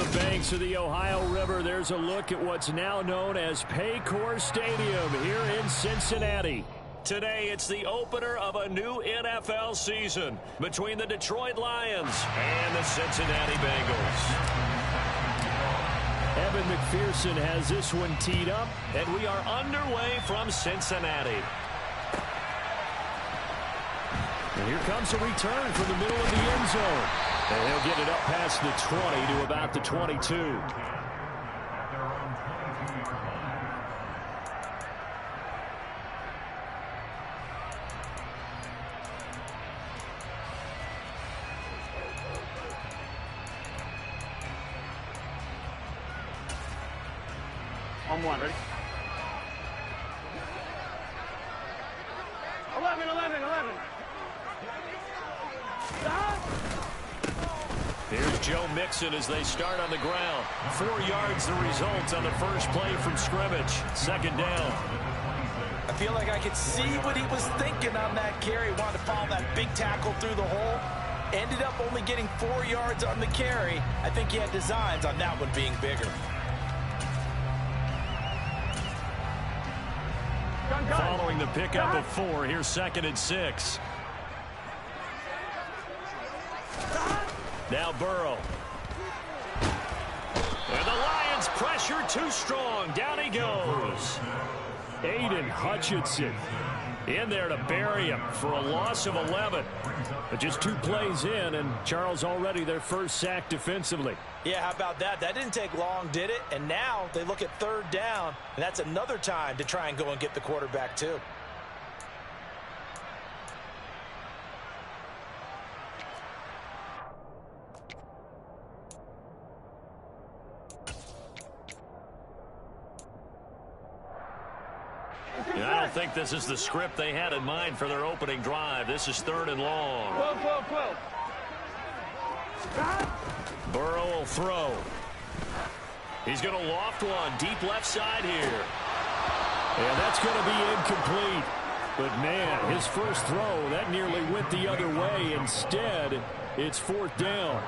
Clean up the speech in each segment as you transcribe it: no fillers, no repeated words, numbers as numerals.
the banks of the Ohio River, there's a look at what's now known as Paycor Stadium here in Cincinnati. Today, it's the opener of a new NFL season between the Detroit Lions and the Cincinnati Bengals. Evan McPherson has this one teed up, and we are underway from Cincinnati. And here comes a return from the middle of the end zone. And he'll get it up past the 20 to about the 22. On one, ready? 11. Here's Joe Mixon as they start on the ground. 4 yards the result on the first play from scrimmage. Second down. I feel like I could see what he was thinking on that carry. Wanted to follow that big tackle through the hole. Ended up only getting 4 yards on the carry. I think he had designs on that one being bigger. Following the pickup of 4, here's 2nd and 6. Now Burrow. And the Lions pressure too strong. Down he goes. Aiden Hutchinson in there to bury him for a loss of 11. But just 2 plays in, and Charles already their first sack defensively. Yeah, how about that? That didn't take long, did it? And now they look at 3rd down, and that's another time to try and go and get the quarterback too. I don't think this is the script they had in mind for their opening drive. This is 3rd and long. 12. Burrow will throw. He's going to loft one deep left side here. And that's going to be incomplete. But, man, his first throw, that nearly went the other way. Instead, it's 4th down.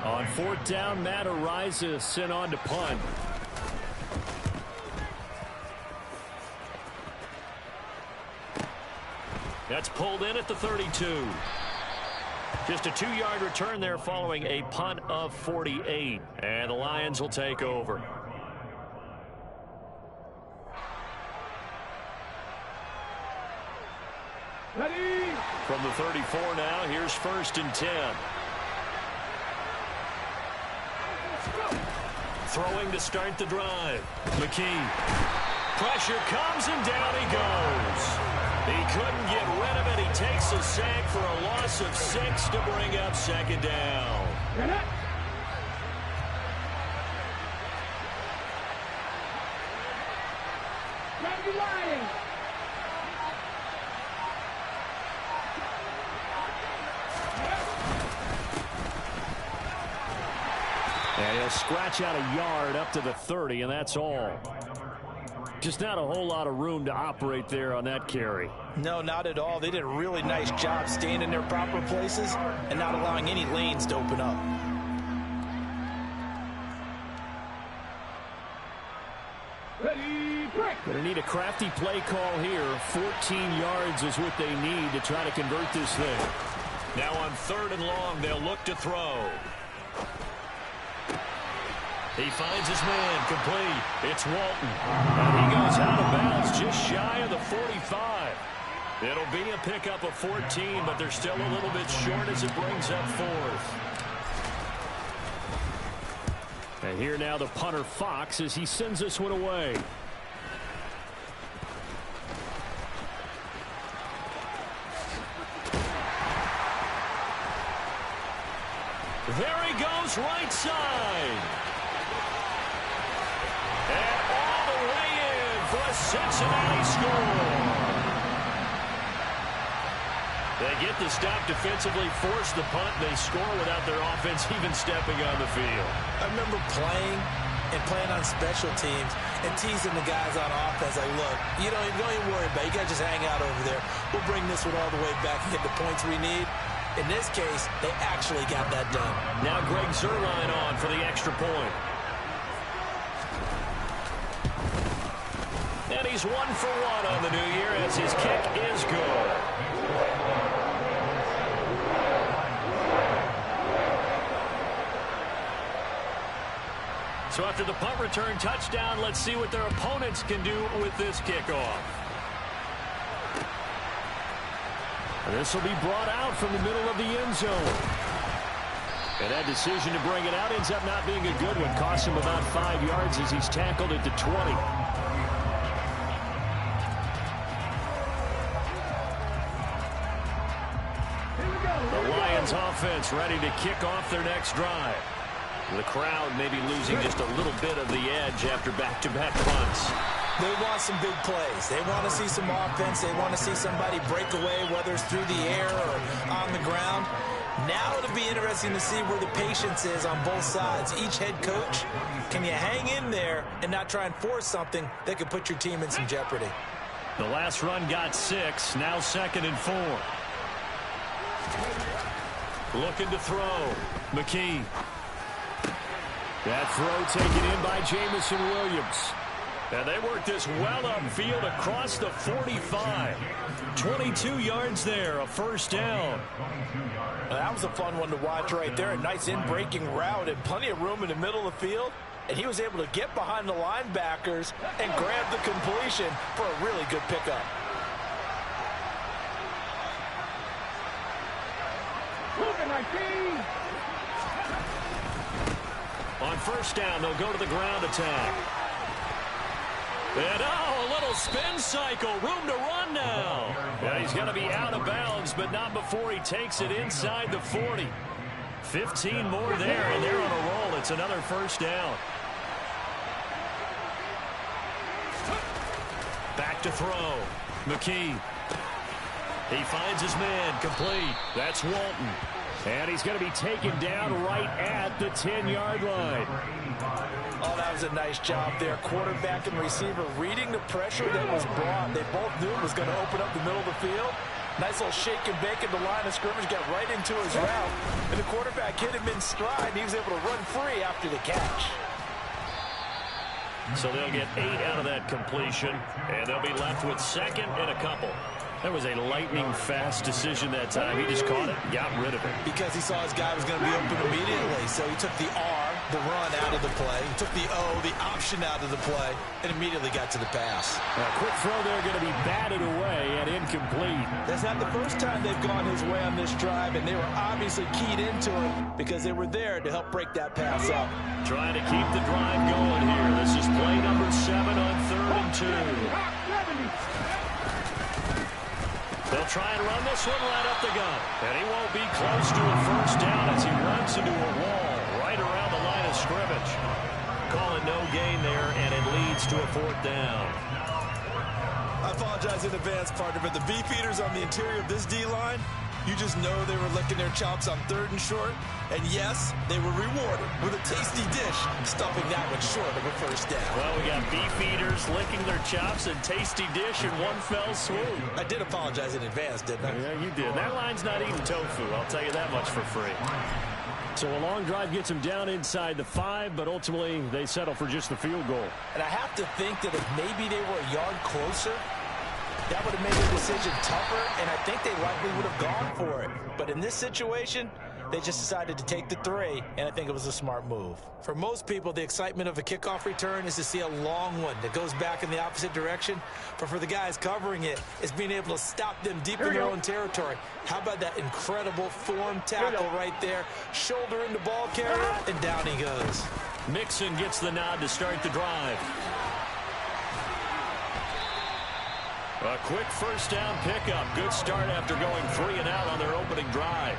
On 4th down, Matt Araiza sent on to punt. That's pulled in at the 32. Just a 2-yard return there following a punt of 48. And the Lions will take over. Ready? From the 34 now, here's 1st and 10. Throwing to start the drive. McKee. Pressure comes and down he goes. He couldn't get rid of it. He takes a sack for a loss of 6 to bring up 2nd down. And he'll scratch out a yard up to the 30, and that's all. Just not a whole lot of room to operate there on that carry. No, not at all. They did a really nice job staying in their proper places and not allowing any lanes to open up. Ready, break. Going to need a crafty play call here. 14 yards is what they need to try to convert this thing. Now on 3rd and long, they'll look to throw. He finds his man, complete. It's Walton. And he goes out of bounds just shy of the 45. It'll be a pickup of 14, but they're still a little bit short as it brings up 4th. And here now the punter Fox as he sends this one away. There he goes, right side. And all the way in for a Cincinnati score. They get the stop defensively, force the punt, they score without their offense even stepping on the field. I remember playing on special teams and teasing the guys on offense like, look, you don't even worry about it. You got to just hang out over there. We'll bring this one all the way back and get the points we need. In this case, they actually got that done. Now Greg Zuerlein on for the extra point. And he's 1 for 1 on the new year as his kick is good. So after the punt return touchdown, let's see what their opponents can do with this kickoff. This will be brought out from the middle of the end zone. And that decision to bring it out ends up not being a good one. Costs him about 5 yards as he's tackled at the 20. The Lions offense ready to kick off their next drive. The crowd maybe losing just a little bit of the edge after back-to-back punts. They want some big plays. They want to see some offense. They want to see somebody break away, whether it's through the air or on the ground. Now it'll be interesting to see where the patience is on both sides. Each head coach, can you hang in there and not try and force something that could put your team in some jeopardy? The last run got 6, now 2nd and 4. Looking to throw. McKee. That throw taken in by Jamison Williams. And they work this well upfield across the 45. 22 yards there, a first down. That was a fun one to watch right there. A nice in-breaking route and plenty of room in the middle of the field. And he was able to get behind the linebackers and grab the completion for a really good pickup. On first down, they'll go to the ground attack. And a little spin cycle. Room to run now. Yeah, he's going to be out of bounds, but not before he takes it inside the 40. 15 more there, and they're on a roll. It's another first down. Back to throw. McKee. He finds his man. Complete. That's Walton. And he's going to be taken down right at the 10-yard line. Oh, that was a nice job there. Quarterback and receiver reading the pressure that was brought. They both knew it was going to open up the middle of the field. Nice little shake and bake at the line of scrimmage. Got right into his route. And the quarterback hit him in stride, and he was able to run free after the catch. So they'll get 8 out of that completion, and they'll be left with 2nd and a couple. That was a lightning-fast decision that time. He just caught it, got rid of it. Because he saw his guy was going to be open immediately. So he took the R, the run, out of the play. He took the O, the option, out of the play, and immediately got to the pass. A quick throw there going to be batted away and incomplete. That's not the first time they've gone his way on this drive, and they were obviously keyed into it because they were there to help break that pass up. Trying to keep the drive going here. This is play number 7 on 3rd and 2. They'll try and run this one right up the gut. And he won't be close to a first down as he runs into a wall right around the line of scrimmage. Call it no gain there, and it leads to a 4th down. I apologize in advance, partner, but the beefeaters on the interior of this D-line, you just know they were licking their chops on 3rd and short. And yes, they were rewarded with a tasty dish, stuffing that one short of a first down. Well, we got beef eaters licking their chops and tasty dish in one fell swoop. I did apologize in advance, didn't I? Yeah, you did. That line's not eating tofu, I'll tell you that much for free. So a long drive gets them down inside the 5, but ultimately they settle for just the field goal. And I have to think that if maybe they were a yard closer, that would have made their decision tougher, and I think they likely would have gone for it. But in this situation, they just decided to take the 3, and I think it was a smart move. For most people, the excitement of a kickoff return is to see a long one that goes back in the opposite direction. But for the guys covering it, it's being able to stop them deep in their own territory. How about that incredible form tackle right there? Shoulder in the ball carrier, and down he goes. Mixon gets the nod to start the drive. A quick first down pickup. Good start after going 3 and out on their opening drive.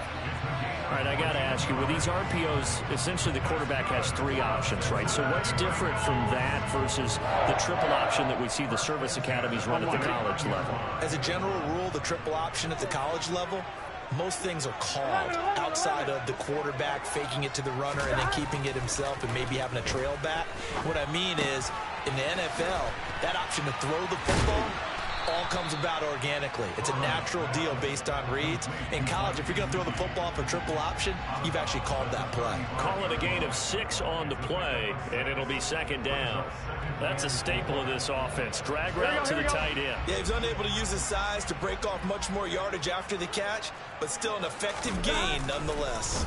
All right, I got to ask you, with these RPOs, essentially the quarterback has 3 options, right? So what's different from that versus the triple option that we see the service academies run at the college level? As a general rule, the triple option at the college level, most things are called outside of the quarterback faking it to the runner and then keeping it himself and maybe having a trail back. What I mean is, in the NFL, that option to throw the football, all comes about organically. It's a natural deal based on reads. In college, if you're going to throw the football for triple option, you've actually called that play. Call it a gain of 6 on the play, and it'll be second down. That's a staple of this offense. Drag route to the tight end. Yeah, he's unable to use his size to break off much more yardage after the catch, but still an effective gain nonetheless.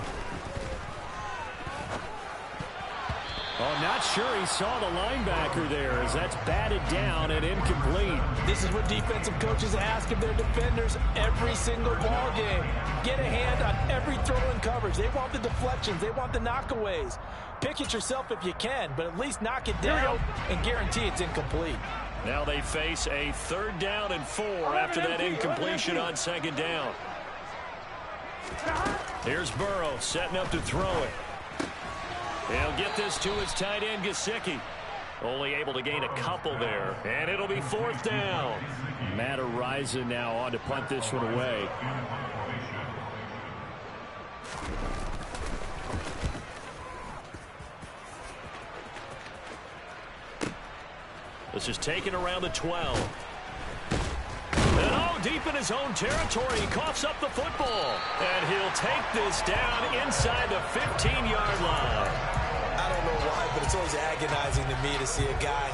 Oh, not sure he saw the linebacker there as that's batted down and incomplete. This is what defensive coaches ask of their defenders every single ball game. Get a hand on every throw in coverage. They want the deflections. They want the knockaways. Pick it yourself if you can, but at least knock it down and guarantee it's incomplete. Now they face a 3rd down and 4 after that incompletion on second down. Here's Burrow setting up to throw it. He'll get this to his tight end, Gesicki. Only able to gain a couple there, and it'll be 4th down. Matt Araiza now on to punt this one away. This is taken around the 12. And oh, deep in his own territory, he coughs up the football. And he'll take this down inside the 15-yard line. I don't know why, but it's always agonizing to me to see a guy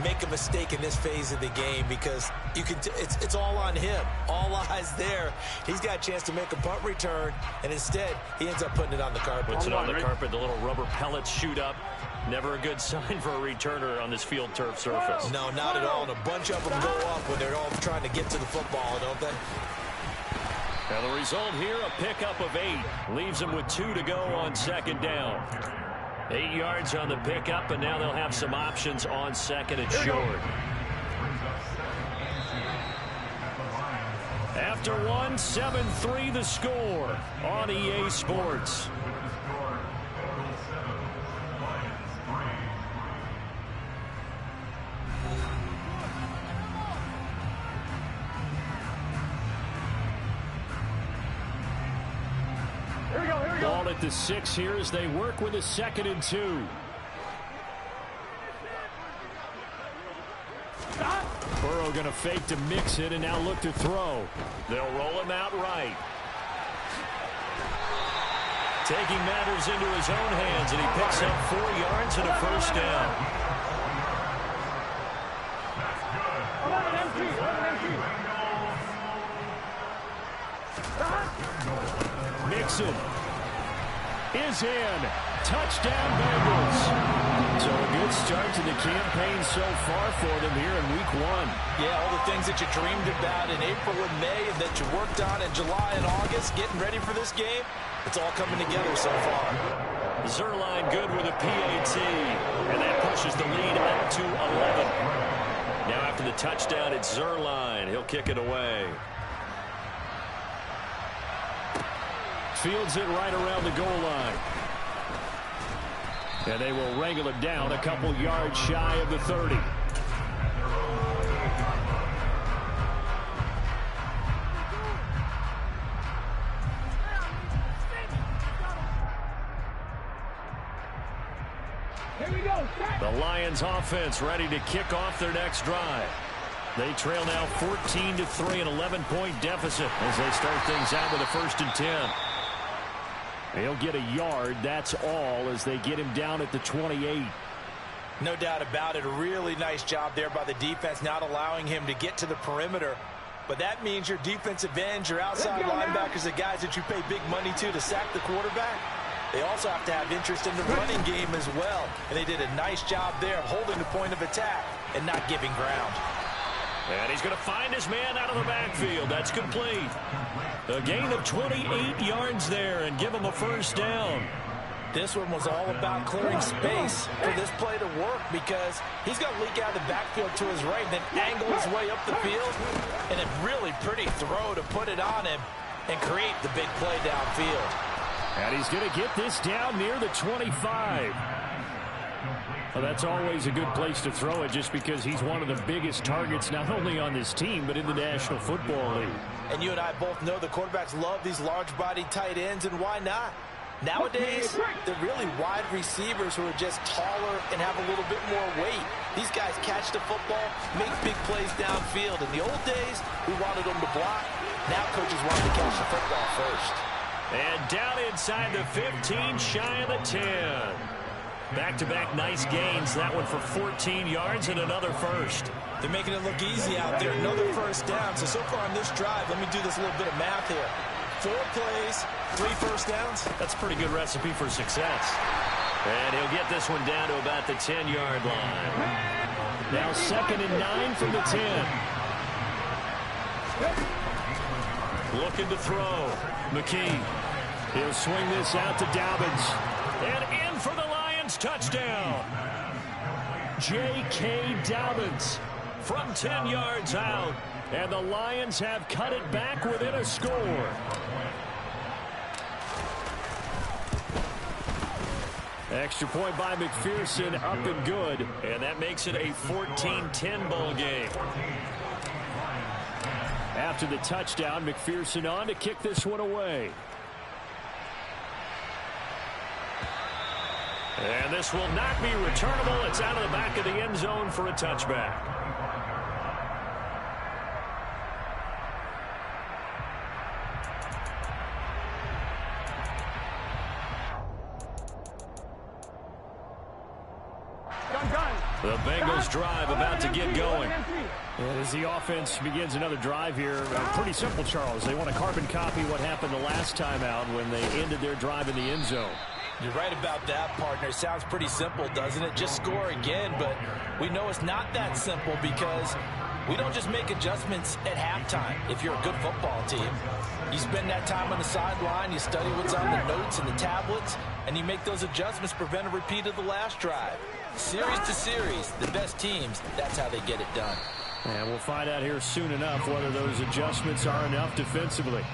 make a mistake in this phase of the game because you can it's all on him. All eyes there. He's got a chance to make a punt return, and instead he ends up putting it on the carpet. Puts it on the carpet. The little rubber pellets shoot up. Never a good sign for a returner on this field turf surface. No, not at all. And a bunch of them go up when they're all trying to get to the football, don't they? Now the result here, a pickup of 8. Leaves them with 2 to go on second down. 8 yards on the pickup, and now they'll have some options on second and short. After 1, 7-3 the score on EA Sports. Ball at the 6 here as they work with a 2nd and 2. Burrow going to fake to mix it and now look to throw. They'll roll him out right. Taking matters into his own hands, and he picks up 4 yards and a 1st down. Mixon is in. Touchdown, Bengals. So a good start to the campaign so far for them here in week 1. Yeah, all the things that you dreamed about in April and May and that you worked on in July and August, getting ready for this game, it's all coming together so far. Zerline good with a PAT, and that pushes the lead up to 11. Now after the touchdown, it's Zerline. He'll kick it away. Fields it right around the goal line. And they will wrangle it down a couple yards shy of the 30. Here we go. The Lions offense ready to kick off their next drive. They trail now 14-3, an 11-point deficit as they start things out with a 1st and 10. He'll get a yard, that's all, as they get him down at the 28. No doubt about it. A really nice job there by the defense, not allowing him to get to the perimeter. But that means your defensive ends, your outside linebackers, the guys that you pay big money to sack the quarterback, they also have to have interest in the running game as well. And they did a nice job there of holding the point of attack and not giving ground. And he's going to find his man out of the backfield. That's complete. A gain of 28 yards there and give him a 1st down. This one was all about clearing space for this play to work because he's going to leak out of the backfield to his right, then angle his way up the field, and a really pretty throw to put it on him and create the big play downfield. And he's going to get this down near the 25. Well, that's always a good place to throw it just because he's one of the biggest targets not only on this team but in the National Football League. And you and I both know the quarterbacks love these large-bodied tight ends, and why not? Nowadays, they're really wide receivers who are just taller and have a little bit more weight. These guys catch the football, make big plays downfield. In the old days, we wanted them to block. Now coaches want to catch the football first. And down inside the 15, shy of the 10. Back-to-back nice gains. That one for 14 yards and another first. They're making it look easy out there. Another first down. So far on this drive, let me do this little bit of math here. 4 plays, 3 first downs. That's a pretty good recipe for success. And he'll get this one down to about the 10-yard line. Now 2nd and 9 from the 10. Looking to throw. McKee. He'll swing this out to Dobbins. And in for the Lions touchdown. J.K. Dobbins from 10 yards out. And the Lions have cut it back within a score. Extra point by McPherson, up and good. And that makes it a 14-10 ball game. After the touchdown, McPherson on to kick this one away. And this will not be returnable. It's out of the back of the end zone for a touchback. The Bengals drive about to get going. And as the offense begins another drive here, pretty simple, Charles. They want to carbon copy what happened the last time out when they ended their drive in the end zone. You're right about that, partner. Sounds pretty simple, doesn't it? Just score again, but we know it's not that simple because we don't just make adjustments at halftime. If you're a good football team, you spend that time on the sideline, you study what's on the notes and the tablets, and you make those adjustments to prevent a repeat of the last drive. Series to series, the best teams, that's how they get it done. And we'll find out here soon enough whether those adjustments are enough defensively.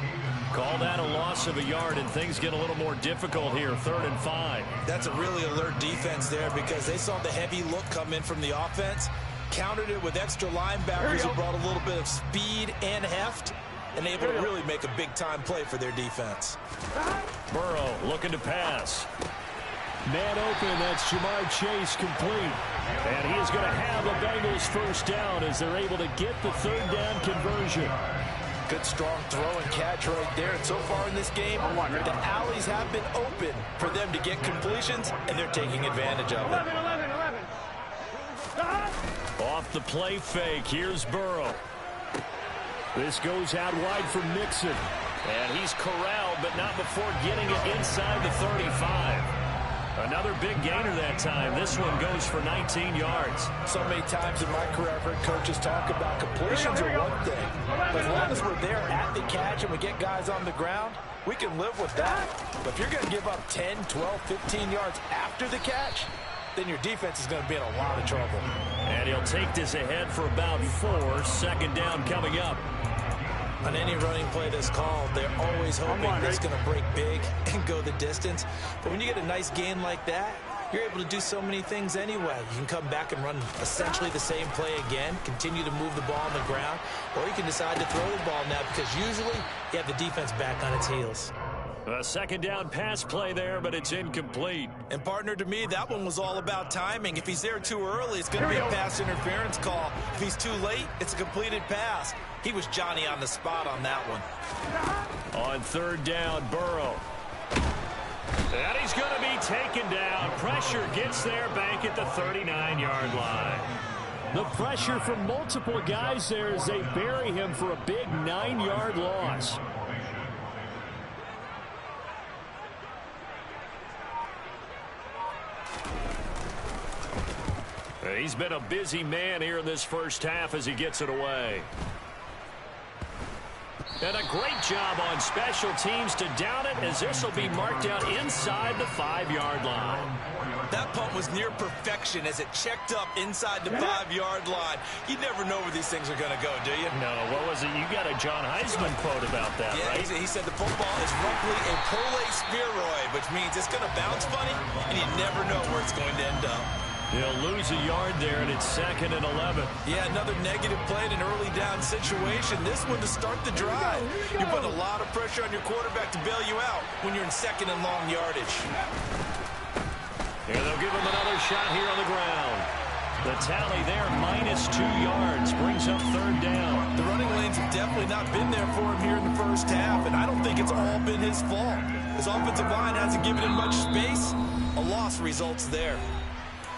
Call that a loss of a yard, and things get a little more difficult here, 3rd and 5. That's a really alert defense there because they saw the heavy look come in from the offense, countered it with extra linebackers who brought a little bit of speed and heft, and able to really make a big-time play for their defense. Burrow looking to pass. Man open, that's Jamar Chase complete. And he is going to have a Bengals first down as they're able to get the 3rd down conversion. Good strong throw and catch right there. And so far in this game, the alleys have been open for them to get completions, and they're taking advantage of it. 11. Off the play fake, here's Burrow. This goes out wide for Mixon. And he's corralled, but not before getting it inside the 35. Another big gainer that time. This one goes for 19 yards. So many times in my career, I've heard coaches talk about completions are one thing. But as long as we're there at the catch and we get guys on the ground, we can live with that. But if you're going to give up 10, 12, 15 yards after the catch, then your defense is going to be in a lot of trouble. And he'll take this ahead for about 4. 2nd down coming up. On any running play that's called, they're always hoping it's going to break big and go the distance. But when you get a nice gain like that, you're able to do so many things anyway. You can come back and run essentially the same play again, continue to move the ball on the ground, or you can decide to throw the ball now because usually you have the defense back on its heels. A 2nd down pass play there, but it's incomplete. And partner, to me, that one was all about timing. If he's there too early, it's going to be a pass interference call. If he's too late, it's a completed pass. He was Johnny on the spot on that one. On 3rd down, Burrow. And he's going to be taken down. Pressure gets there back at the 39-yard line. The pressure from multiple guys there as they bury him for a big 9-yard loss. He's been a busy man here in this first half as he gets it away. And a great job on special teams to down it as this will be marked out inside the 5-yard line. That punt was near perfection as it checked up inside the 5-yard line. You never know where these things are going to go, do you? No, what was it? You got a John Heisman quote about that, yeah, right? He said the football is roughly a prolate spheroid, which means it's going to bounce funny, and you never know where it's going to end up. He'll lose a yard there, and it's 2nd and 11. Yeah, another negative play in an early down situation. This one to start the drive. You put a lot of pressure on your quarterback to bail you out when you're in 2nd and long yardage. And they'll give him another shot here on the ground. The tally there, -2 yards, brings up 3rd down. The running lanes have definitely not been there for him here in the first half, and I don't think it's all been his fault. His offensive line hasn't given him much space. A loss results there.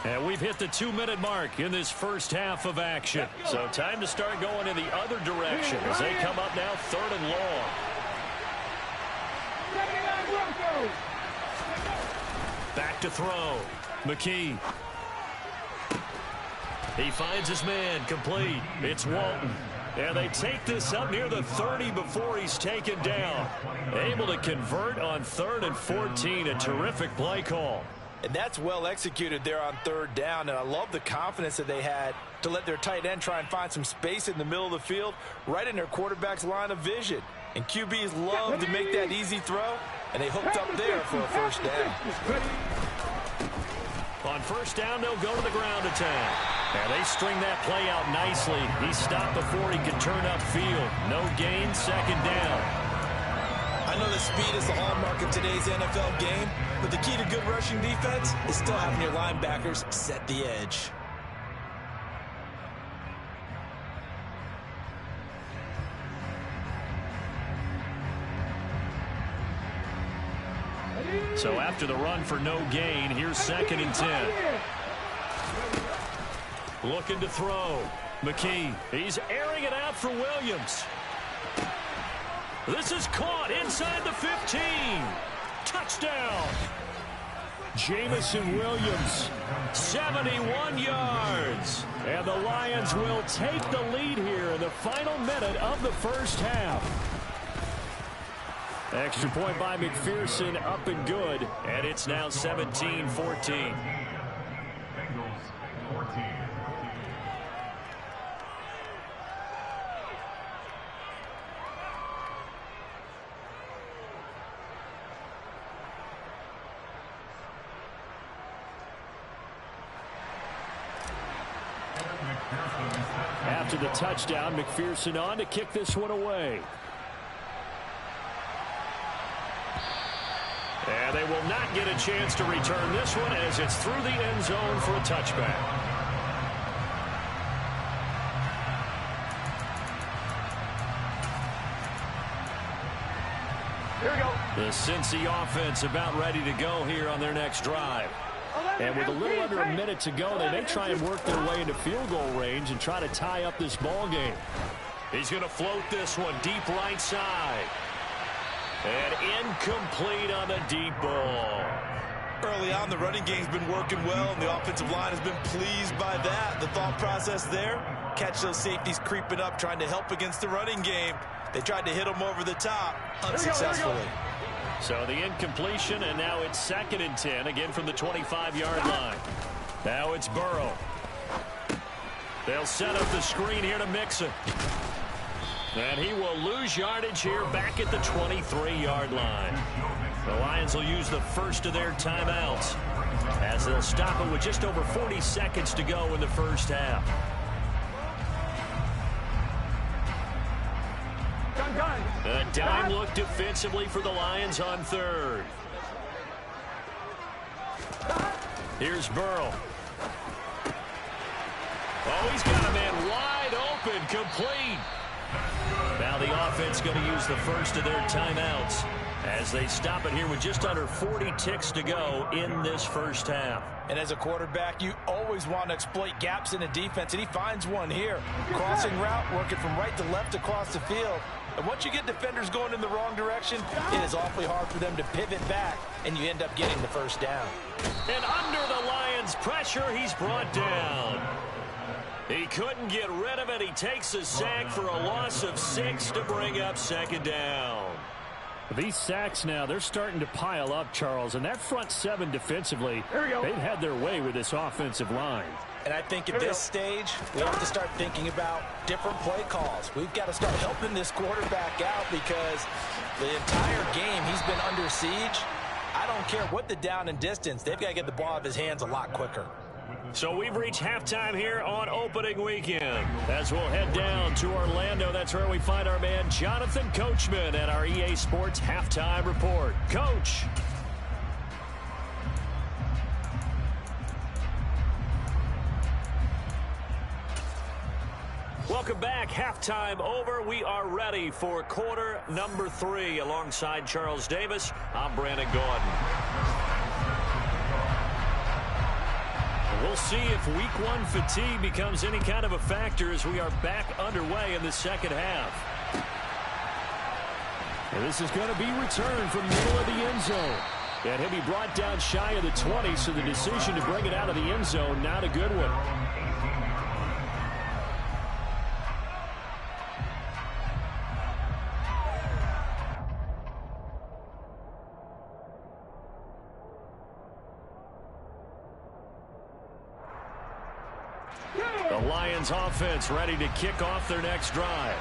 And we've hit the 2-minute mark in this first half of action. So time to start going in the other direction as they come up now 3rd and long. Back to throw. McKee. He finds his man, complete. It's Walton. And they take this up near the 30 before he's taken down. Able to convert on 3rd and 14. A terrific play call. And that's well executed there on 3rd down. And I love the confidence that they had to let their tight end try and find some space in the middle of the field, right in their quarterback's line of vision. And QBs love to make that easy throw, and they hooked up there for a 1st down. On 1st down, they'll go to the ground attack. And they string that play out nicely. He stopped before he could turn upfield. No gain, 2nd down. I know that speed is the hallmark of today's NFL game, but the key to good rushing defense is still having your linebackers set the edge. So after the run for no gain, here's 2nd and 10. Looking to throw. McKee. He's airing it out for Williams. This is caught inside the 15. Touchdown. Jamison Williams, 71 yards. And the Lions will take the lead here in the final minute of the first half. Extra point by McPherson, up and good. And it's now 17-14. Bengals 14. After the touchdown, McPherson on to kick this one away. And they will not get a chance to return this one as it's through the end zone for a touchback. Here we go. The Cincy offense about ready to go here on their next drive. And with a little under a minute to go, they may try and work their way into field goal range and try to tie up this ball game. He's going to float this one deep right side. And incomplete on the deep ball. Early on, the running game's been working well, and the offensive line has been pleased by that. The thought process there, catch those safeties creeping up, trying to help against the running game. They tried to hit them over the top, unsuccessfully. So the incompletion, and now it's 2nd and 10, again from the 25-yard line. Now it's Burrow. They'll set up the screen here to Mixon. And he will lose yardage here back at the 23-yard line. The Lions will use the first of their timeouts as they'll stop it with just over 40 seconds to go in the first half. A dime look defensively for the Lions on 3rd. Here's Burrow. Oh, he's got a man wide open, complete. Now the offense going to use the first of their timeouts as they stop it here with just under 40 ticks to go in this first half. And as a quarterback, you always want to exploit gaps in the defense, and he finds one here. Crossing route, working from right to left across the field. And once you get defenders going in the wrong direction, it is awfully hard for them to pivot back, and you end up getting the first down. And under the Lions' pressure, he's brought down. He couldn't get rid of it. He takes a sack for a loss of 6 to bring up 2nd down. These sacks now, they're starting to pile up, Charles. And that front 7 defensively, they've had their way with this offensive line. And I think at this stage, we have to start thinking about different play calls. We've got to start helping this quarterback out because the entire game he's been under siege. I don't care what the down and distance. They've got to get the ball out of his hands a lot quicker. So we've reached halftime here on opening weekend. As we'll head down to Orlando, that's where we find our man Jonathan Coachman at our EA Sports Halftime Report. Coach. Welcome back. Halftime over. We are ready for quarter number 3. Alongside Charles Davis, I'm Brandon Gordon. We'll see if week 1 fatigue becomes any kind of a factor as we are back underway in the second half. And this is going to be returned from the middle of the end zone. And he'll be brought down shy of the 20, so the decision to bring it out of the end zone, not a good one. The Lions offense ready to kick off their next drive.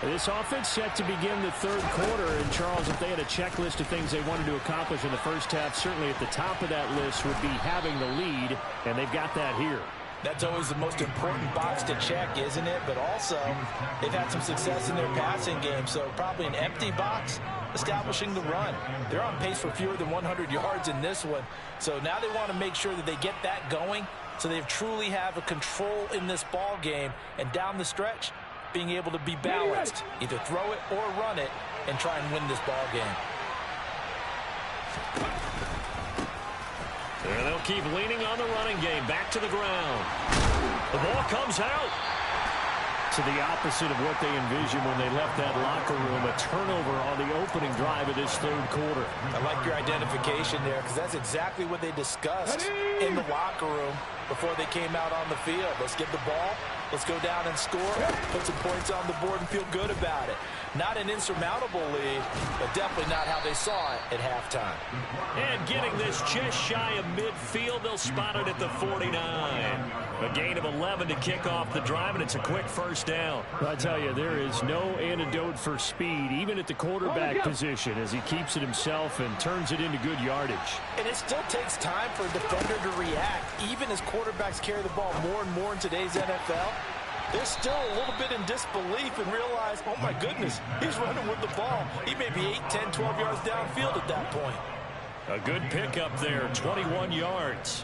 This offense set to begin the third quarter. And, Charles, if they had a checklist of things they wanted to accomplish in the first half, certainly at the top of that list would be having the lead, and they've got that here. That's always the most important box to check, isn't it? But also, they've had some success in their passing game, so probably an empty box establishing the run. They're on pace for fewer than 100 yards in this one, so now they want to make sure that they get that going so they truly have a control in this ball game, and down the stretch, being able to be balanced, either throw it or run it, and try and win this ball game. And they'll keep leaning on the running game. Back to the ground. The ball comes out. To the opposite of what they envisioned when they left that locker room. A turnover on the opening drive of this third quarter. I like your identification there, because that's exactly what they discussed in the locker room before they came out on the field. Let's get the ball. Let's go down and score, put some points on the board, and feel good about it. Not an insurmountable lead, but definitely not how they saw it at halftime. And getting this just shy of midfield, they'll spot it at the 49. A gain of 11 to kick off the drive, and it's a quick first down. I tell you, there is no antidote for speed, even at the quarterback position, as he keeps it himself and turns it into good yardage. And it still takes time for a defender to react, even as quarterbacks carry the ball more and more in today's NFL. They're still a little bit in disbelief and realize, oh my goodness, he's running with the ball. He may be 8, 10, 12 yards downfield at that point. A good pickup there, 21 yards.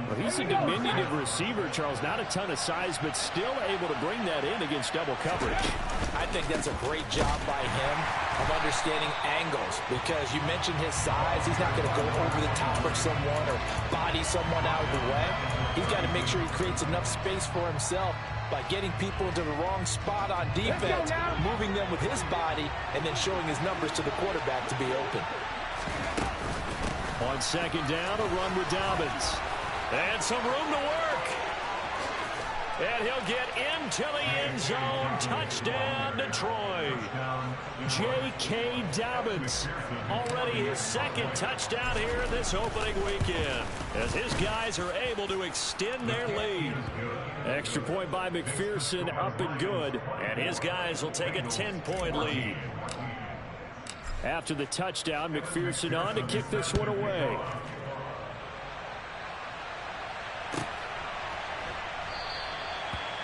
Well, he's a diminutive receiver, Charles. Not a ton of size, but still able to bring that in against double coverage. I think that's a great job by him of understanding angles, because you mentioned his size. He's not going to go over the top of someone or body someone out of the way. He's got to make sure he creates enough space for himself by getting people into the wrong spot on defense, moving them with his body, and then showing his numbers to the quarterback to be open. On second down, a run with Dobbins. And some room to work. And he'll get into the end zone. Touchdown, Detroit. J.K. Dobbins. Already his second touchdown here this opening weekend, as his guys are able to extend their lead. Extra point by McPherson, up and good. And his guys will take a 10-point lead. After the touchdown, McPherson on to kick this one away.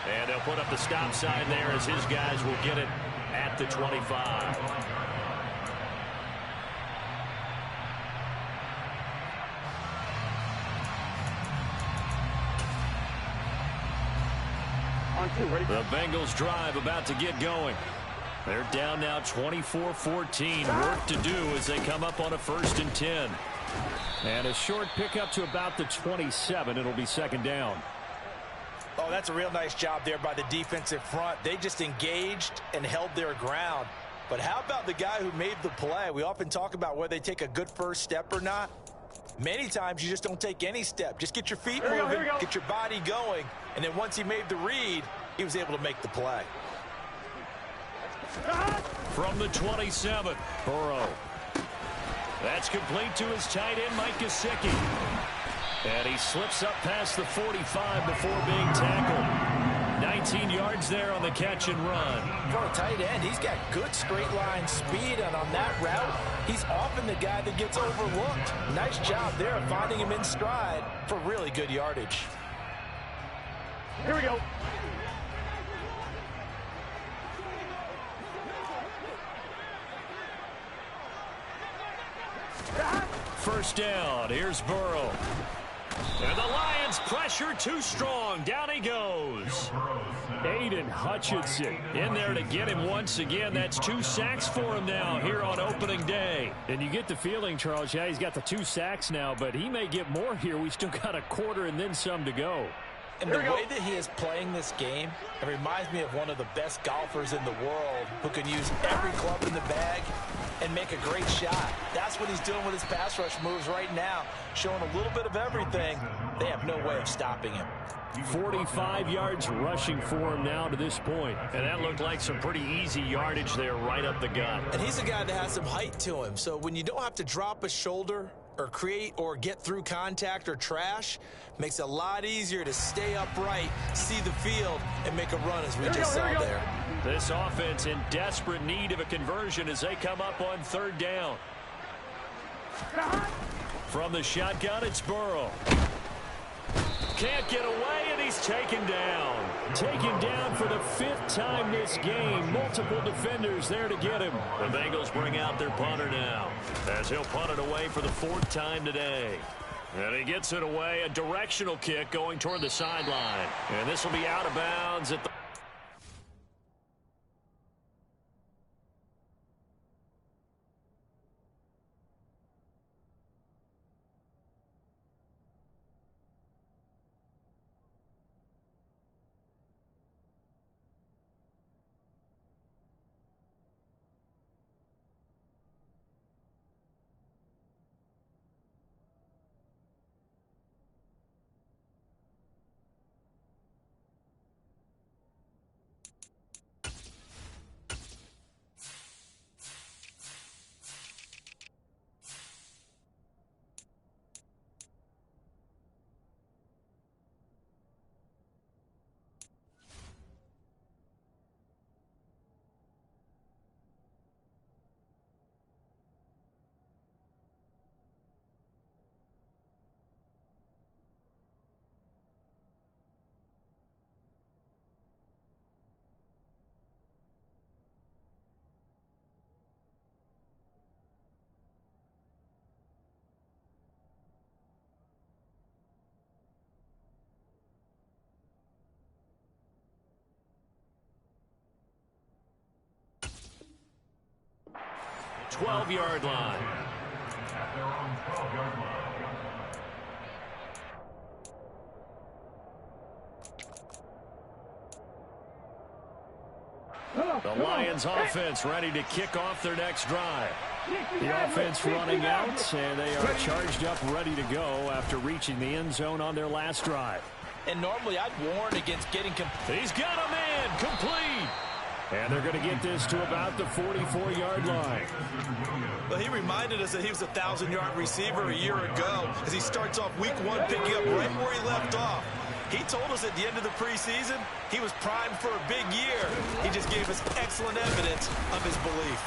And they'll put up the stop sign there as his guys will get it at the 25. The Bengals drive about to get going. They're down now 24-14. Work to do as they come up on a 1st and 10. And a short pickup to about the 27. It'll be second down. Oh, that's a real nice job there by the defensive front. They just engaged and held their ground. But how about the guy who made the play? We often talk about whether they take a good first step or not. Many times you just don't take any step. Just get your feet moving, get your body going, and then once he made the read, he was able to make the play. From the 27, Burrow. That's complete to his tight end, Mike Gesicki. And he slips up past the 45 before being tackled. 19 yards there on the catch and run. For a tight end, he's got good straight line speed, and on that route, he's often the guy that gets overlooked. Nice job there of finding him in stride for really good yardage. Here we go. First down. Here's Burrow. And the Lions pressure too strong. Down he goes. Aiden Hutchinson in there to get him once again. That's 2 sacks for him now here on opening day. And you get the feeling, Charles, yeah, he's got the 2 sacks now, but he may get more here. We still got a quarter and then some to go. And the way that he is playing this game, it reminds me of one of the best golfers in the world who can use every club in the bag and make a great shot. That's what he's doing with his pass rush moves right now, showing a little bit of everything. They have no way of stopping him. 45 yards rushing for him now to this point. And that looked like some pretty easy yardage there right up the gut. And he's a guy that has some height to him, so when you don't have to drop a shoulder or create or get through contact or trash, makes it a lot easier to stay upright, see the field, and make a run as we just saw there. This offense in desperate need of a conversion as they come up on 3rd down. From the shotgun, it's Burrow. Can't get away, and he's taken down. Taken down for the 5th time this game. Multiple defenders there to get him. The Bengals bring out their punter now, as he'll punt it away for the 4th time today. And he gets it away, a directional kick going toward the sideline. And this will be out of bounds at the... ...12-yard line. The Lions offense ready to kick off their next drive. The offense running out, and they are charged up, ready to go after reaching the end zone on their last drive. And normally I'd warn against getting... He's got a man complete. And they're going to get this to about the 44-yard line. Well, he reminded us that he was a 1,000-yard receiver a year ago as he starts off week 1 picking up right where he left off. He told us at the end of the preseason he was primed for a big year. He just gave us excellent evidence of his belief.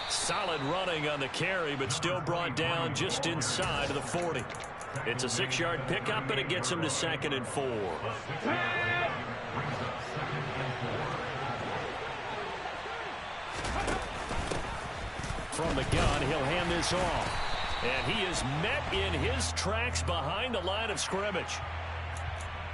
Solid running on the carry, but still brought down just inside of the 40. It's a 6-yard pickup, and it gets him to 2nd and 4. From the gun, he'll hand this off. And he is met in his tracks behind the line of scrimmage.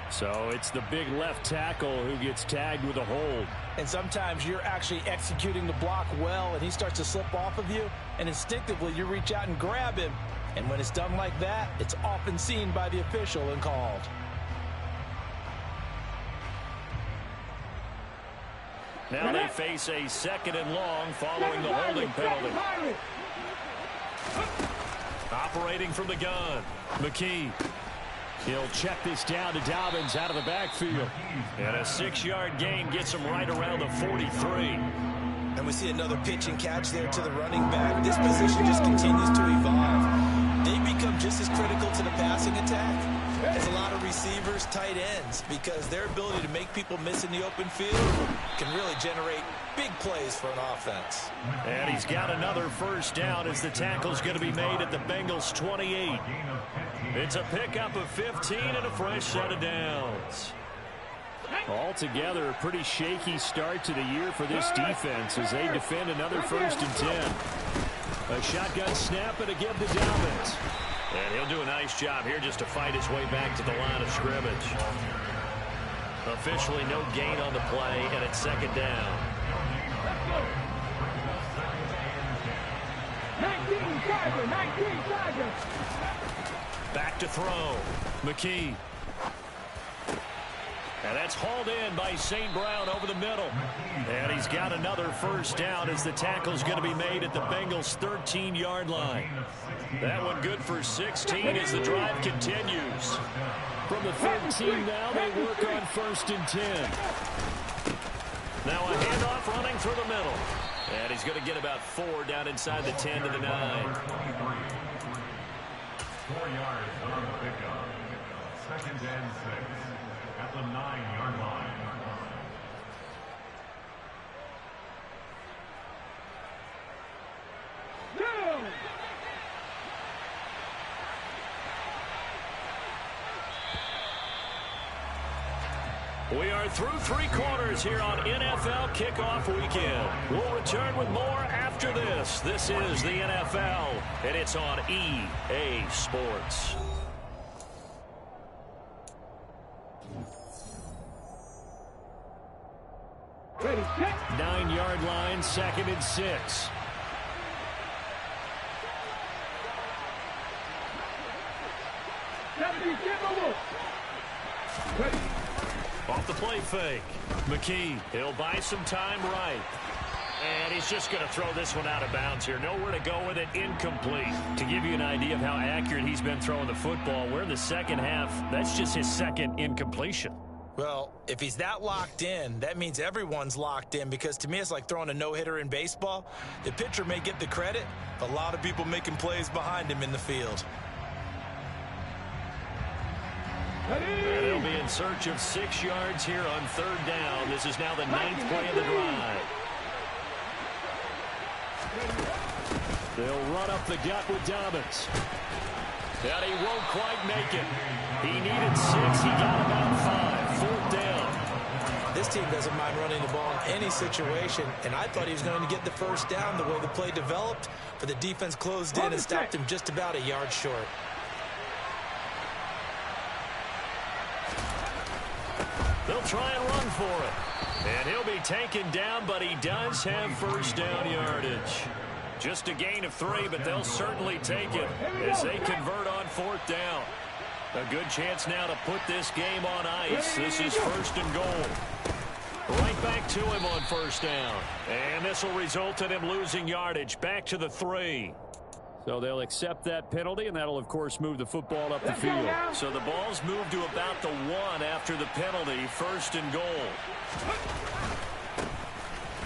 So it's the big left tackle who gets tagged with a hold. And sometimes you're actually executing the block well, and he starts to slip off of you, and instinctively you reach out and grab him. And when it's done like that, it's often seen by the official and called. Now they face a 2nd and long following the holding penalty. Operating from the gun, McKee. He'll check this down to Dobbins out of the backfield. And a 6-yard gain gets him right around the 43. And we see another pitch and catch there to the running back. This position just continues to evolve. They become just as critical to the passing attack as a lot of receivers, tight ends, because their ability to make people miss in the open field can really generate big plays for an offense. And he's got another first down as the tackle's going to be made at the Bengals 28. It's a pickup of 15 and a fresh set of downs. Altogether, a pretty shaky start to the year for this defense as they defend another 1st and 10. A shotgun snap and a give to Dobbins. And he'll do a nice job here just to fight his way back to the line of scrimmage. Officially no gain on the play, and it's second down. 19 Tiger. Back to throw. McKee. And that's hauled in by St. Brown over the middle. And he's got another first down as the tackle's going to be made at the Bengals' 13-yard line. That one good for 16 as the drive continues. From the 13 now, they work on 1st and 10. Now a handoff running through the middle. And he's going to get about 4 down inside the 10 to the 9. 4 yards on the pickup. 2nd and 6 at the 9-yard line. We are through 3 quarters here on NFL Kickoff Weekend. We'll return with more after this. This is the NFL, and it's on EA Sports. Ready, set. 9-yard line, 2nd and 6. Ready. Off the play fake. McKee, he'll buy some time right. And he's just going to throw this one out of bounds here. Nowhere to go with it. Incomplete. To give you an idea of how accurate he's been throwing the football, we're in the second half. That's just his 2nd incompletion. Well, if he's that locked in, that means everyone's locked in, because to me it's like throwing a no-hitter in baseball. The pitcher may get the credit, but a lot of people making plays behind him in the field. And they'll be in search of 6 yards here on 3rd down. This is now the 9th play of the drive. They'll run up the gut with Dobbins. And he won't quite make it. He needed 6. He got about 5. 4th down. This team doesn't mind running the ball in any situation, and I thought he was going to get the first down the way the play developed, but the defense closed in and stopped him just about a yard short. They'll try and run for it. And he'll be taken down, but he does have first down yardage. Just a gain of 3, but they'll certainly take it as they convert on 4th down. A good chance now to put this game on ice. This is 1st and goal. Right back to him on 1st down. And this will result in him losing yardage. Back to the 3. So they'll accept that penalty, and that'll, of course, move the football up the field. So the ball's moved to about the 1 after the penalty. 1st and goal.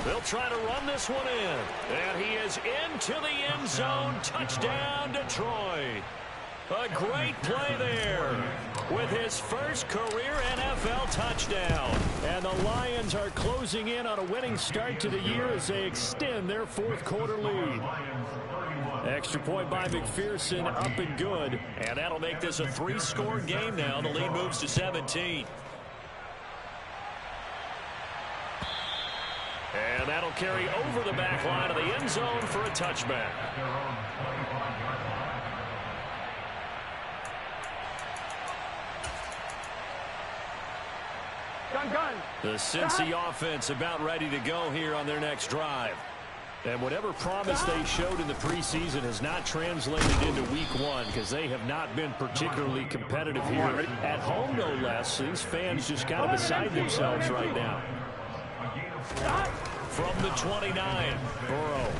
They'll try to run this one in. And he is into the end zone. Touchdown, Detroit. A great play there with his first career NFL touchdown. And the Lions are closing in on a winning start to the year as they extend their 4th quarter lead. Extra point by McPherson, up and good. And that'll make this a 3-score game now. The lead moves to 17. And that'll carry over the back line of the end zone for a touchback. The Cincy offense about ready to go here on their next drive. And whatever promise they showed in the preseason has not translated into week 1 because they have not been particularly competitive here. At home, no less. These fans just kind of beside themselves right now. From the 29, Burrow.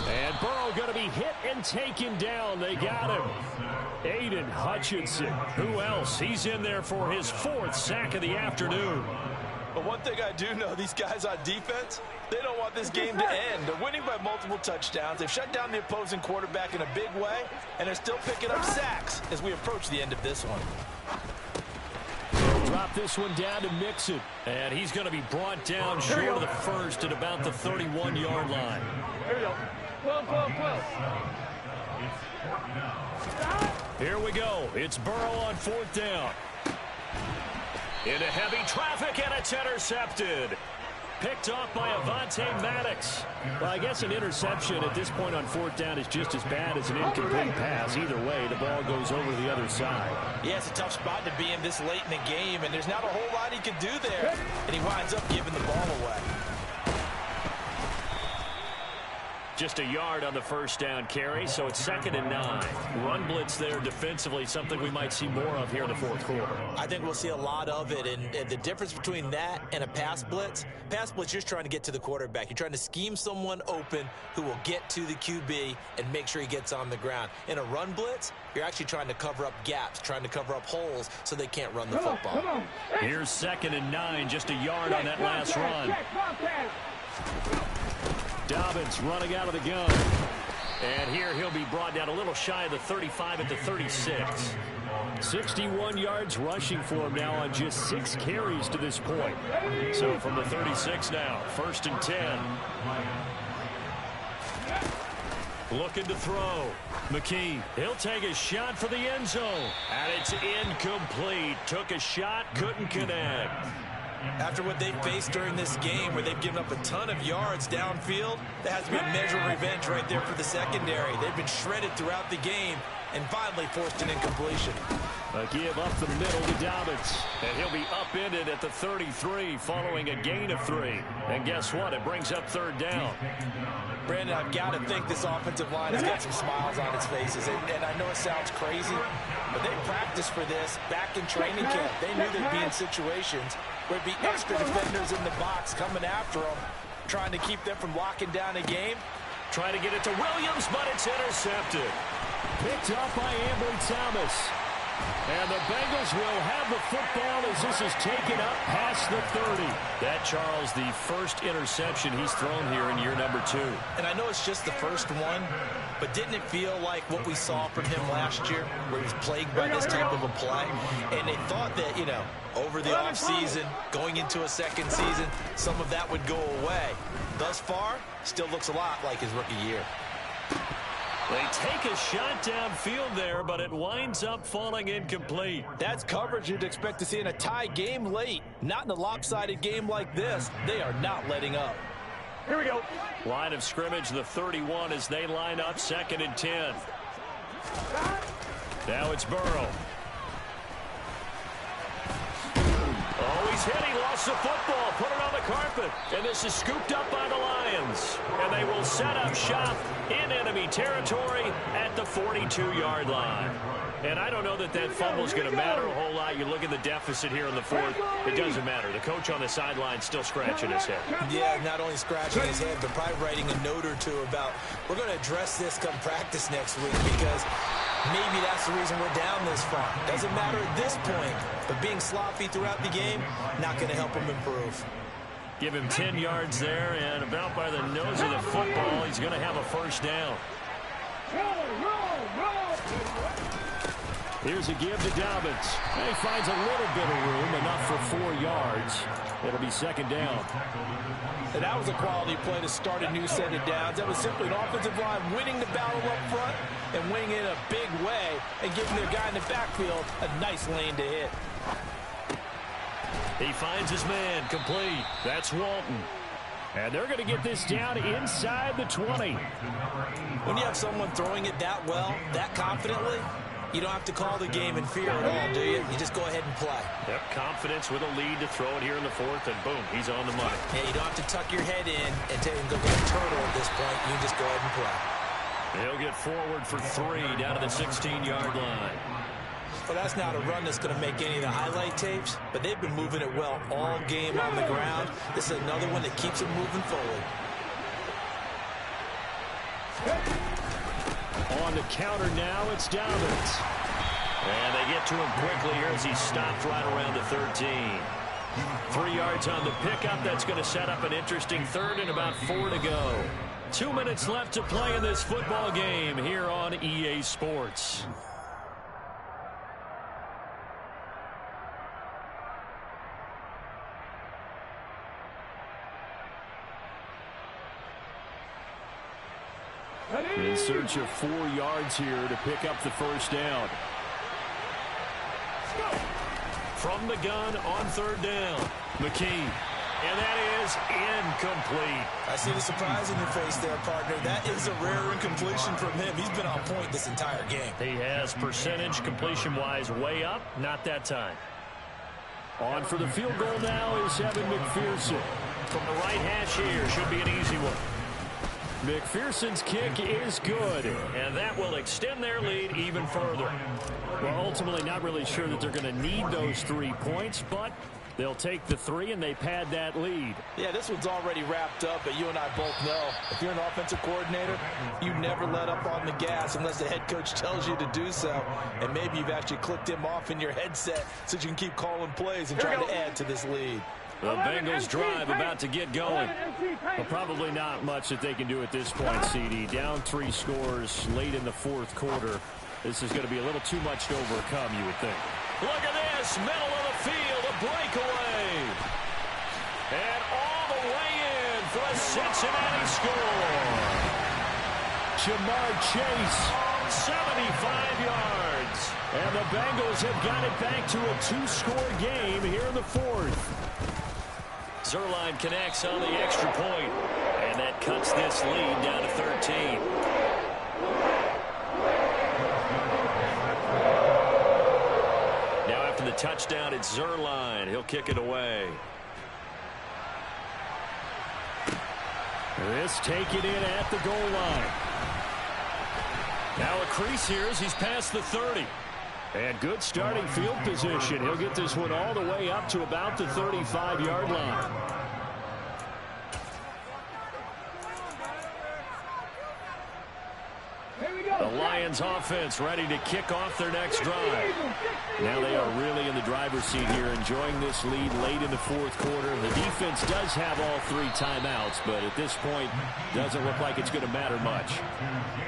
And Burrow going to be hit and taken down. They got him. Aiden Hutchinson. Who else? He's in there for his 4th sack of the afternoon. But one thing I do know, these guys on defense, they don't want this game to end. They're winning by multiple touchdowns. They've shut down the opposing quarterback in a big way, and they're still picking up sacks as we approach the end of this one. Drop this one down to Mixon. And he's going to be brought down short of the 1st at about the 31-yard line. Here we go. 12. Here we go. It's Burrow on 4th down. Into heavy traffic, and it's intercepted. Picked off by Avonte Maddox. Well, I guess an interception at this point on fourth down is just as bad as an incomplete pass. Either way, the ball goes over the other side. Yeah, it's a tough spot to be in this late in the game, and there's not a whole lot he can do there. And he winds up giving the ball away. Just a yard on the first down carry, so it's 2nd and 9. Run blitz there defensively, something we might see more of here in the fourth quarter. I think we'll see a lot of it, and the difference between that and a pass blitz, you're just trying to get to the quarterback. You're trying to scheme someone open who will get to the QB and make sure he gets on the ground. In a run blitz, you're actually trying to cover up gaps, trying to cover up holes so they can't run the football. Here's 2nd and 9, just a yard on that last run. Dobbins running out of the gun. And here he'll be brought down a little shy of the 35 at the 36. 61 yards rushing for him now on just 6 carries to this point. So from the 36 now, 1st and 10. Looking to throw. McKee, he'll take a shot for the end zone. And it's incomplete. Took a shot, couldn't connect. After what they've faced during this game, where they've given up a ton of yards downfield, that has to be a measure of revenge right there for the secondary. They've been shredded throughout the game and finally forced an incompletion. A give up the middle to Dobbins. And he'll be upended at the 33 following a gain of 3. And guess what? It brings up 3rd down. Brandon, I've got to think this offensive line has got some smiles on its faces. And I know it sounds crazy, but they practiced for this back in training camp. They knew they'd be in situations where there'd be extra defenders in the box coming after them, trying to keep them from locking down a game. Trying to get it to Williams, but it's intercepted. Picked up by Ambry Thomas. And the Bengals will have the football as this is taken up past the 30. That, Charles, the first interception he's thrown here in year number 2. And I know it's just the first one, but didn't it feel like what we saw from him last year, where he was plagued by this type of a play? And they thought that, you know, over the offseason, going into a second season, some of that would go away. Thus far, still looks a lot like his rookie year. They take a shot downfield there, but it winds up falling incomplete. That's coverage you'd expect to see in a tie game late. Not in a lopsided game like this. They are not letting up. Here we go. Line of scrimmage, the 31 as they line up 2nd and 10. Now it's Burrow. Oh, he's hit. He lost the football. Put it on the carpet. And this is scooped up by the Lions. And they will set up shop in enemy territory at the 42-yard line. And I don't know that that fumble is going to matter a whole lot. You look at the deficit here in the 4th. It doesn't matter. The coach on the sideline still scratching his head. Yeah, not only scratching his head, but probably writing a note or two about, we're going to address this come practice next week, because maybe that's the reason we're down this far. Doesn't matter at this point, but being sloppy throughout the game, not going to help him improve. Give him 10 yards there, and about by the nose of the football, he's going to have a 1st down. Here's a give to Dobbins. And he finds a little bit of room, enough for 4 yards. It'll be 2nd down. And that was a quality play to start a new set of downs. That was simply an offensive line winning the battle up front and winning it in a big way and giving their guy in the backfield a nice lane to hit. He finds his man, complete. That's Walton. And they're going to get this down inside the 20. When you have someone throwing it that well, that confidently, you don't have to call the game in fear at all, do you? You just go ahead and play. Yep, confidence with a lead to throw it here in the 4th, and boom, he's on the money. Yeah, you don't have to tuck your head in and go get a turtle at this point. You just go ahead and play. He'll get forward for 3 down to the 16-yard line. Well, that's not a run that's going to make any of the highlight tapes, but they've been moving it well all game on the ground. This is another one that keeps them moving forward. On the counter now, it's Dobbins. And they get to him quickly here as he stopped right around the 13. 3 yards on the pickup. That's going to set up an interesting 3rd and about 4 to go. 2 minutes left to play in this football game here on EA Sports. In search of 4 yards here to pick up the 1st down. From the gun on 3rd down. McKee And that is incomplete. I see the surprise in your face there, partner. That is a rare incompletion from him. He's been on point this entire game. He has percentage completion-wise way up. Not that time. On for the field goal now is Evan McPherson. From the right hash here, should be an easy one. McPherson's kick is good, and that will extend their lead even further. Well, ultimately, not really sure that they're going to need those 3 points, but they'll take the 3, and they pad that lead. Yeah, this one's already wrapped up, but you and I both know if you're an offensive coordinator, you never let up on the gas unless the head coach tells you to do so. And maybe you've actually clicked him off in your headset so you can keep calling plays and trying to add to this lead. The Bengals drive about to get going. Well, probably not much that they can do at this point, CD. Down 3 scores late in the 4th quarter. This is going to be a little too much to overcome, you would think. Look at this, middle of the field, a breakaway. And all the way in for a Cincinnati score. Jamar Chase, 75 yards. And the Bengals have got it back to a 2-score game here in the 4th. Zerline connects on the extra point, and that cuts this lead down to 13. Now after the touchdown, it's Zerline. He'll kick it away. This taken in at the goal line. Now a crease here as he's past the 30. And good starting field position. He'll get this one all the way up to about the 35-yard line. The Lions offense ready to kick off their next drive. Now they are really in the driver's seat here, enjoying this lead late in the 4th quarter. The defense does have all 3 timeouts, but at this point, doesn't look like it's going to matter much.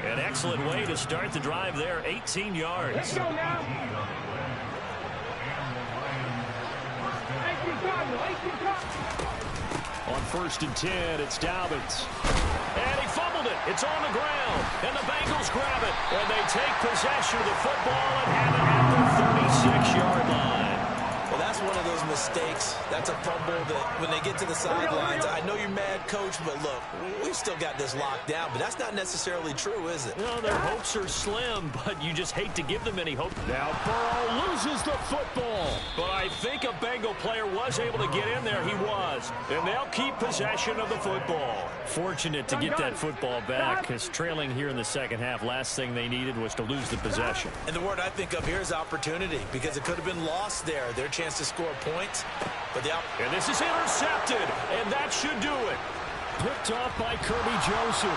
An excellent way to start the drive there, 18 yards. Let's go now. 18 Cardinal. On 1st and 10, it's Dobbins. And he fumbled it. It's on the ground. And the Bengals grab it. And they take possession of the football and have it at the 36-yard line. Well, that's one of those mistakes. That's a fumble that when they get to the sidelines, I know you're mad, coach, but look, we've still got this locked down, but that's not necessarily true, is it? No, their hopes are slim, but you just hate to give them any hope. Now Burrow loses the football, but I think a Bengal player was able to get in there. He was, and they'll keep possession of the football. Fortunate to get that football back, because trailing here in the second half, last thing they needed was to lose the possession. And the word I think of here is opportunity, because it could have been lost there. Their chance to score points, but and this is intercepted, and that should do it. Picked off by Kirby Joseph.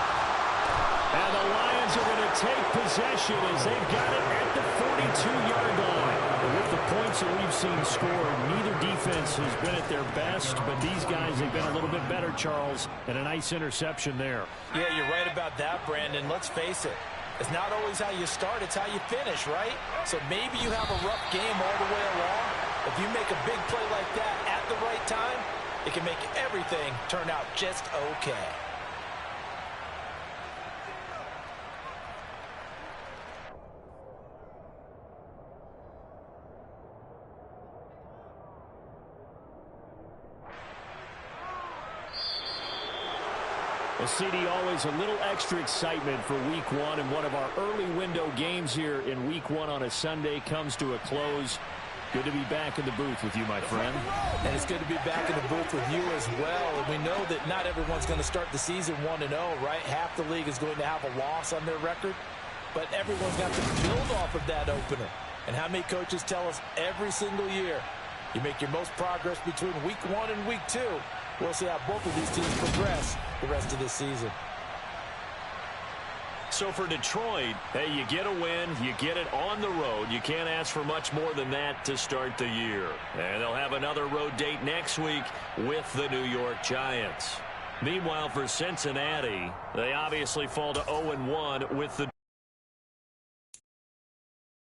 And the Lions are going to take possession as they've got it at the 42-yard line. And with the points that we've seen scored, neither defense has been at their best, but these guys have been a little bit better, Charles, and a nice interception there. Yeah, you're right about that, Brandon. Let's face it. It's not always how you start, it's how you finish, right? So maybe you have a rough game all the way along. If you make a big play like that at the right time, it can make everything turn out just okay. Well, CD, always a little extra excitement for Week 1, and one of our early window games here in Week 1 on a Sunday comes to a close. Good to be back in the booth with you, my friend. And it's good to be back in the booth with you as well. And we know that not everyone's going to start the season 1-0, right? Half the league is going to have a loss on their record. But everyone's got to build off of that opener. And how many coaches tell us every single year, you make your most progress between Week 1 and Week 2. We'll see how both of these teams progress the rest of this season. So for Detroit, hey, you get a win, you get it on the road. You can't ask for much more than that to start the year. And they'll have another road date next week with the New York Giants. Meanwhile, for Cincinnati, they obviously fall to 0-1 with the